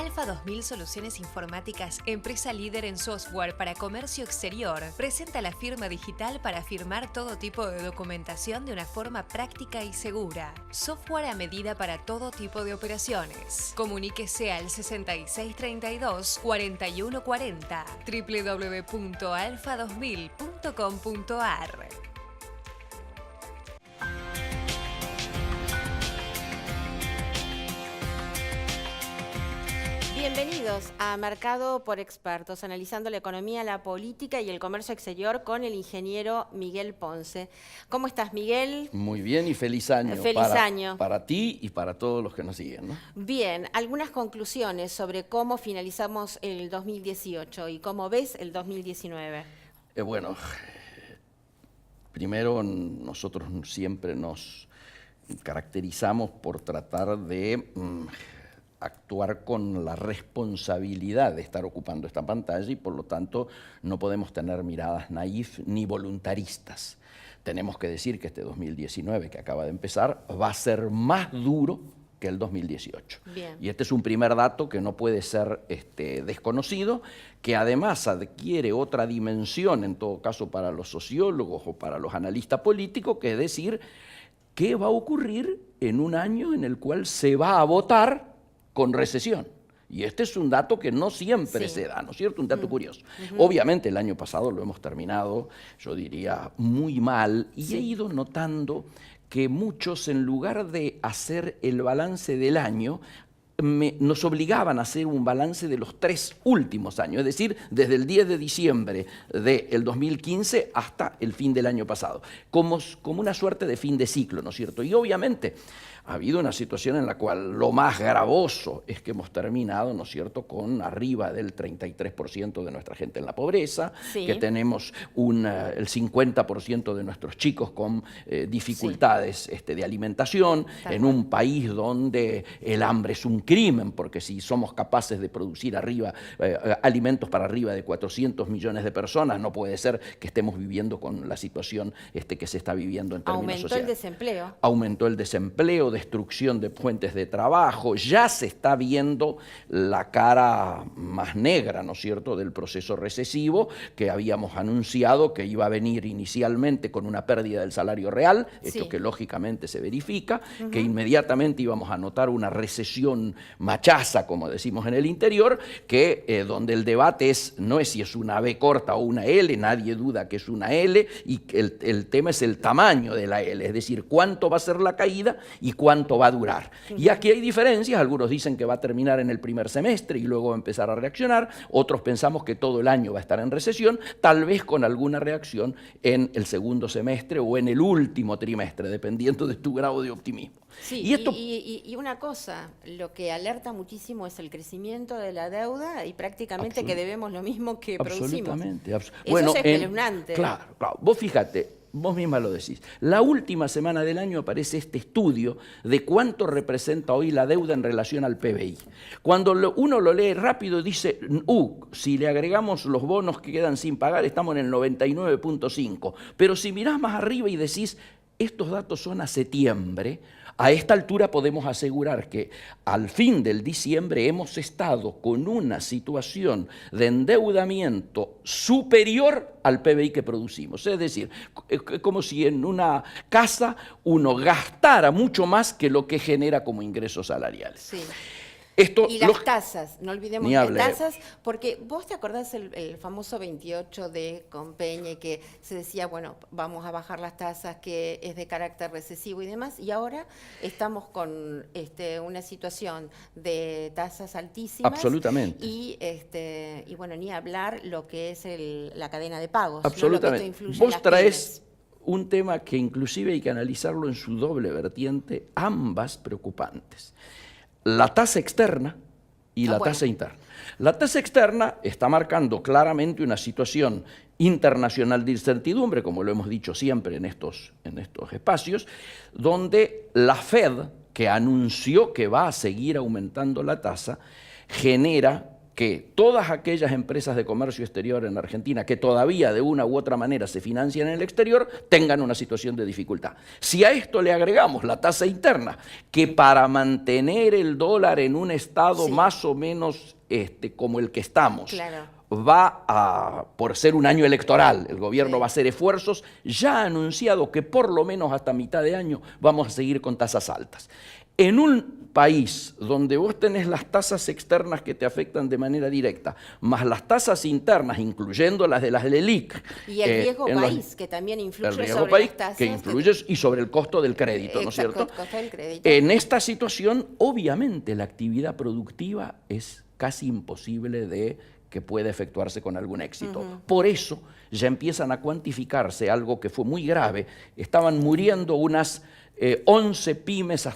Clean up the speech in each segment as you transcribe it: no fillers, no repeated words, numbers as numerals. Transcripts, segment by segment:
Alfa 2000 Soluciones Informáticas, empresa líder en software para comercio exterior, presenta la firma digital para firmar todo tipo de documentación de una forma práctica y segura. Software a medida para todo tipo de operaciones. Comuníquese al 6632 4140 www.alfa2000.com.ar. Bienvenidos a Mercado por Expertos, analizando la economía, la política y el comercio exterior con el ingeniero Miguel Ponce. ¿Cómo estás, Miguel? Muy bien y feliz año. Feliz año. Para ti y para todos los que nos siguen, ¿no? Bien, algunas conclusiones sobre cómo finalizamos el 2018 y cómo ves el 2019. Bueno, primero nosotros siempre nos caracterizamos por tratar de actuar con la responsabilidad de estar ocupando esta pantalla y por lo tanto no podemos tener miradas naif ni voluntaristas. Tenemos que decir que este 2019 que acaba de empezar va a ser más duro que el 2018. Bien. Y este es un primer dato que no puede ser desconocido, que además adquiere otra dimensión, en todo caso para los sociólogos o para los analistas políticos, que es decir, ¿qué va a ocurrir en un año en el cual se va a votar con recesión? Y este es un dato que no siempre se da, ¿no es cierto? Un dato curioso. Obviamente el año pasado lo hemos terminado, yo diría, muy mal, y he ido notando que muchos, en lugar de hacer el balance del año, nos obligaban a hacer un balance de los 3 últimos años, es decir, desde el 10 de diciembre del 2015 hasta el fin del año pasado, como una suerte de fin de ciclo, ¿no es cierto? Y obviamente ha habido una situación en la cual lo más gravoso es que hemos terminado, ¿no es cierto?, con arriba del 33% de nuestra gente en la pobreza, que tenemos el 50% de nuestros chicos con dificultades de alimentación, en un país donde el hambre es un crimen, porque si somos capaces de producir alimentos para arriba de 400 millones de personas, no puede ser que estemos viviendo con la situación que se está viviendo en términos sociales. Aumentó el desempleo. Aumentó el desempleo, destrucción de fuentes de trabajo, ya se está viendo la cara más negra, ¿no es cierto?, del proceso recesivo que habíamos anunciado que iba a venir inicialmente con una pérdida del salario real, hecho que lógicamente se verifica, que inmediatamente íbamos a notar una recesión machaza, como decimos en el interior, que donde el debate no es si es una B corta o una L, nadie duda que es una L, y el tema es el tamaño de la L, es decir, cuánto va a ser la caída y cuánto va a durar. Y aquí hay diferencias, algunos dicen que va a terminar en el primer semestre y luego va a empezar a reaccionar, otros pensamos que todo el año va a estar en recesión, tal vez con alguna reacción en el segundo semestre o en el último trimestre, dependiendo de tu grado de optimismo. Sí, y una cosa, lo que alerta muchísimo es el crecimiento de la deuda y prácticamente que debemos lo mismo que producimos. Absolutamente. Eso es espeluznante. Claro, vos fíjate, vos misma lo decís. La última semana del año aparece este estudio de cuánto representa hoy la deuda en relación al PBI. Cuando uno lo lee rápido dice, si le agregamos los bonos que quedan sin pagar estamos en el 99.5. Pero si mirás más arriba y decís, estos datos son a septiembre, a esta altura podemos asegurar que al fin del diciembre hemos estado con una situación de endeudamiento superior al PBI que producimos. Es decir, es como si en una casa uno gastara mucho más que lo que genera como ingresos salariales. Sí. Y las tasas, no olvidemos las hablé. tasas, porque vos te acordás el famoso 28 de Compeña, que se decía, bueno, vamos a bajar las tasas, que es de carácter recesivo y demás, y ahora estamos con una situación de tasas altísimas. Absolutamente. Y bueno, ni hablar lo que es la cadena de pagos. Absolutamente. ¿No? Lo que esto influye Vos en las traes pymes. un tema que inclusive hay que analizarlo en su doble vertiente, ambas preocupantes. La tasa externa y la tasa interna. La tasa externa está marcando claramente una situación internacional de incertidumbre, como lo hemos dicho siempre en estos espacios, donde la Fed, que anunció que va a seguir aumentando la tasa, genera que todas aquellas empresas de comercio exterior en Argentina que todavía de una u otra manera se financian en el exterior tengan una situación de dificultad. Si a esto le agregamos la tasa interna, que para mantener el dólar en un estado más o menos como el que estamos, por ser un año electoral, el gobierno va a hacer esfuerzos, ya ha anunciado que por lo menos hasta mitad de año vamos a seguir con tasas altas. En un país donde vos tenés las tasas externas que te afectan de manera directa, más las tasas internas, incluyendo las de las LELIC. Y el riesgo país, que también influye sobre las tasas. Que influye y sobre el costo del crédito, ¿no es cierto? El costo del crédito. En esta situación, obviamente, la actividad productiva es casi imposible de que pueda efectuarse con algún éxito. Por eso ya empiezan a cuantificarse algo que fue muy grave. Estaban muriendo unas 11 pymes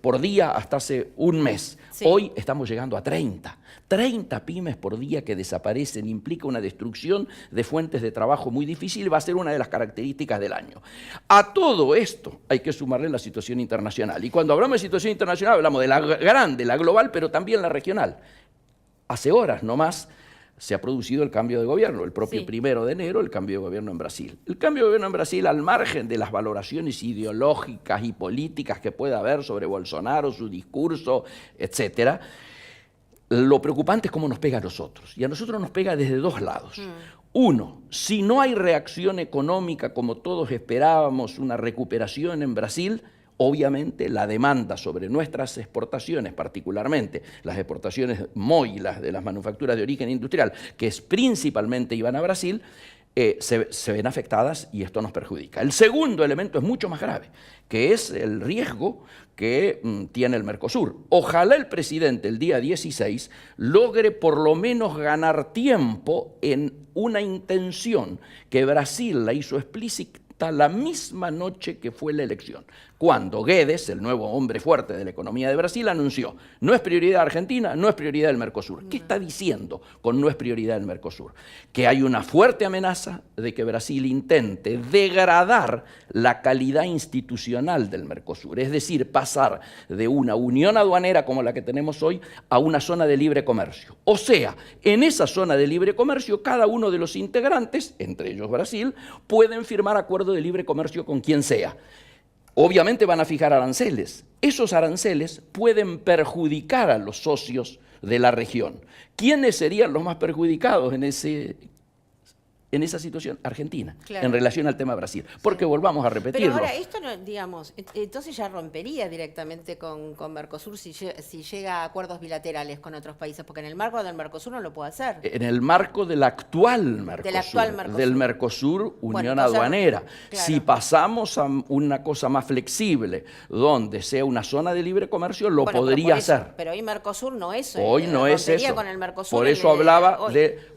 por día hasta hace un mes. Sí. Hoy estamos llegando a 30. 30 pymes por día que desaparecen implica una destrucción de fuentes de trabajo muy difícil, va a ser una de las características del año. A todo esto hay que sumarle la situación internacional. Y cuando hablamos de situación internacional hablamos de la grande, la global, pero también la regional. Hace horas nomás se ha producido el cambio de gobierno, el propio 1 de enero, el cambio de gobierno en Brasil. El cambio de gobierno en Brasil, al margen de las valoraciones ideológicas y políticas que pueda haber sobre Bolsonaro, su discurso, etcétera, lo preocupante es cómo nos pega a nosotros. Y a nosotros nos pega desde dos lados. Uno, si no hay reacción económica como todos esperábamos, una recuperación en Brasil, obviamente la demanda sobre nuestras exportaciones, particularmente las exportaciones MOI, las de las manufacturas de origen industrial, que principalmente iban a Brasil, se ven afectadas y esto nos perjudica. El segundo elemento es mucho más grave, que es el riesgo que tiene el Mercosur. Ojalá el presidente el día 16 logre por lo menos ganar tiempo en una intención que Brasil la hizo explícita la misma noche que fue la elección, cuando Guedes, el nuevo hombre fuerte de la economía de Brasil, anunció: no es prioridad Argentina, no es prioridad el Mercosur. ¿Qué está diciendo con no es prioridad el Mercosur? Que hay una fuerte amenaza de que Brasil intente degradar la calidad institucional del Mercosur, es decir, pasar de una unión aduanera como la que tenemos hoy a una zona de libre comercio. O sea, en esa zona de libre comercio, cada uno de los integrantes, entre ellos Brasil, pueden firmar acuerdos de libre comercio con quien sea. Obviamente van a fijar aranceles. Esos aranceles pueden perjudicar a los socios de la región. ¿Quiénes serían los más perjudicados en esa situación? Argentina, en relación al tema Brasil. Porque volvamos a repetirlo. Pero ahora, esto, no, digamos, entonces ya rompería directamente con Mercosur si llega a acuerdos bilaterales con otros países, porque en el marco del Mercosur no lo puede hacer. En el marco del actual Mercosur, del Mercosur Unión Aduanera. Claro. Si pasamos a una cosa más flexible, donde sea una zona de libre comercio, lo podría hacer. Pero hoy Mercosur no es eso. Hoy no es eso. Con el Mercosur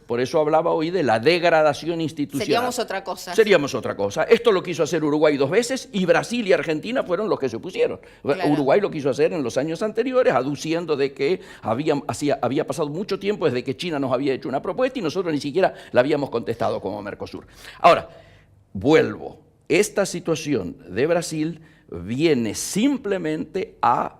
por eso hablaba hoy de la degradación institucional. Seríamos otra cosa. Seríamos otra cosa. Esto lo quiso hacer Uruguay 2 veces y Brasil y Argentina fueron los que se opusieron. Claro. Uruguay lo quiso hacer en los años anteriores, aduciendo de que había pasado mucho tiempo desde que China nos había hecho una propuesta y nosotros ni siquiera la habíamos contestado como Mercosur. Ahora, vuelvo. Esta situación de Brasil viene simplemente a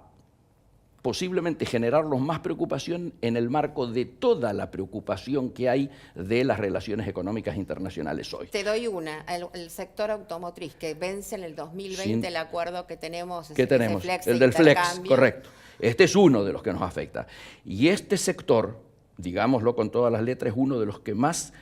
posiblemente generarnos más preocupación en el marco de toda la preocupación que hay de las relaciones económicas internacionales hoy. Te doy una, el sector automotriz, que vence en el 2020 el acuerdo que tenemos. ¿Qué tenemos? El del Flex, correcto. Este es uno de los que nos afecta. Y este sector, digámoslo con todas las letras, es uno de los que más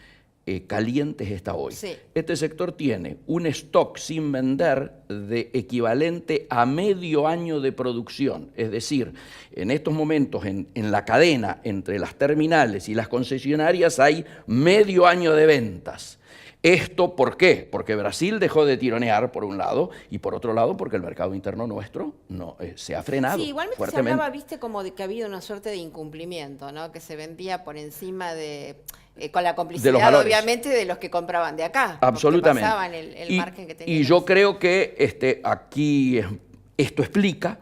calientes está hoy. Sí. Este sector tiene un stock sin vender de equivalente a medio año de producción. Es decir, en estos momentos en la cadena entre las terminales y las concesionarias hay medio año de ventas. ¿Esto por qué? Porque Brasil dejó de tironear, por un lado, y por otro lado, porque el mercado interno nuestro no, se ha frenado. Sí, igualmente fuertemente. Se hablaba, viste, como de que había una suerte de incumplimiento, ¿no? Que se vendía por encima de... con la complicidad, obviamente, de los que compraban de acá. Absolutamente. Pasaban el margen que tenían. Y yo creo que aquí esto explica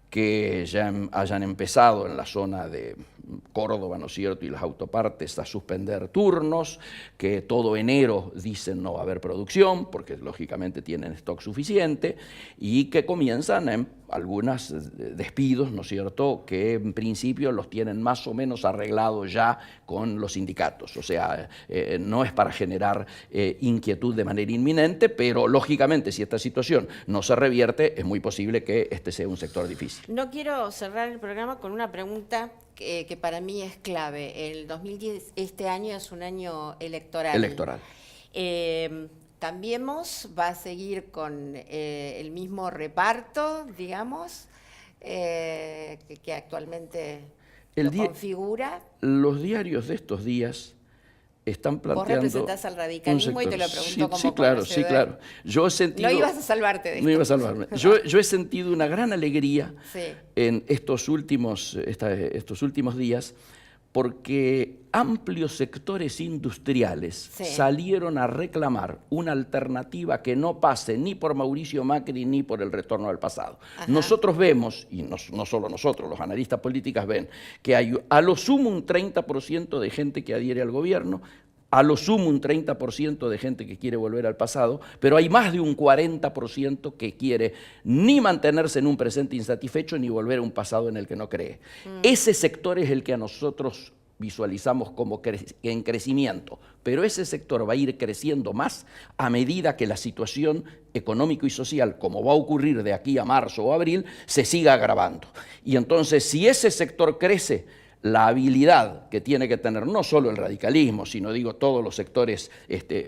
que ya hayan empezado en la zona de Córdoba, ¿no es cierto?, y las autopartes a suspender turnos, que todo enero dicen no va a haber producción, porque lógicamente tienen stock suficiente, y que comienzan algunos despidos, ¿no es cierto?, que en principio los tienen más o menos arreglados ya con los sindicatos. O sea, no es para generar inquietud de manera inminente, pero lógicamente si esta situación no se revierte, es muy posible que este sea un sector difícil. No quiero cerrar el programa con una pregunta que para mí es clave. El 2010, este año es un año electoral. Cambiemos va a seguir con el mismo reparto, digamos, que actualmente lo configura. Los diarios de estos días están planteando... Vos representás al radicalismo y te lo pregunto como sí, claro, sí, claro. Yo he sentido, no ibas a salvarte de esto. No iba a salvarme. Yo he sentido una gran alegría en estos últimos días, porque amplios sectores industriales salieron a reclamar una alternativa que no pase ni por Mauricio Macri ni por el retorno al pasado. Nosotros vemos, y no solo nosotros, los analistas políticos ven, que hay a lo sumo un 30% de gente que adhiere al gobierno, a lo sumo un 30% de gente que quiere volver al pasado, pero hay más de un 40% que quiere ni mantenerse en un presente insatisfecho ni volver a un pasado en el que no cree. Ese sector es el que a nosotros visualizamos como en crecimiento, pero ese sector va a ir creciendo más a medida que la situación económico y social, como va a ocurrir de aquí a marzo o abril, se siga agravando. Y entonces, si ese sector crece, la habilidad que tiene que tener no solo el radicalismo, sino digo todos los sectores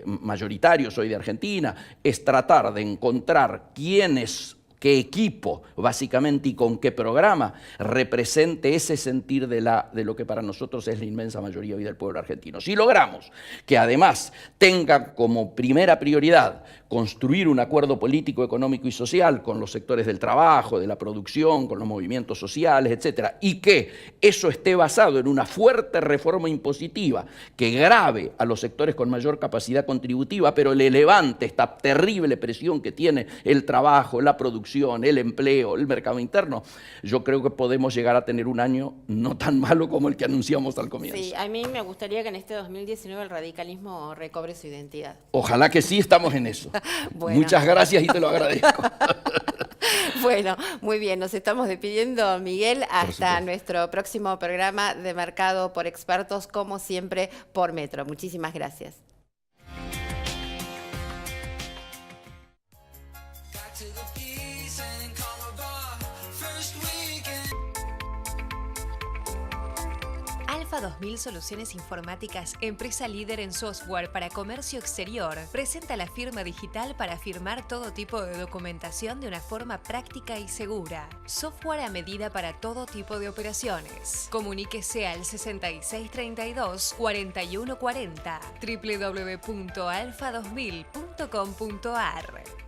mayoritarios hoy de Argentina, es tratar de encontrar quiénes, qué equipo, básicamente, y con qué programa represente ese sentir de lo que para nosotros es la inmensa mayoría hoy del pueblo argentino. Si logramos que además tenga como primera prioridad construir un acuerdo político, económico y social con los sectores del trabajo, de la producción, con los movimientos sociales, etcétera, y que eso esté basado en una fuerte reforma impositiva que grave a los sectores con mayor capacidad contributiva, pero le levante esta terrible presión que tiene el trabajo, la producción, el empleo, el mercado interno, yo creo que podemos llegar a tener un año no tan malo como el que anunciamos al comienzo. Sí, a mí me gustaría que en este 2019 el radicalismo recobre su identidad. Ojalá que sí, estamos en eso. Bueno. Muchas gracias y te lo agradezco. Bueno, muy bien, nos estamos despidiendo, Miguel, hasta nuestro próximo programa de Mercado por Expertos, como siempre, por Metro. Muchísimas gracias. Alfa 2000 Soluciones Informáticas, empresa líder en software para comercio exterior, presenta la firma digital para firmar todo tipo de documentación de una forma práctica y segura. Software a medida para todo tipo de operaciones. Comuníquese al 6632-4140 www.alfa2000.com.ar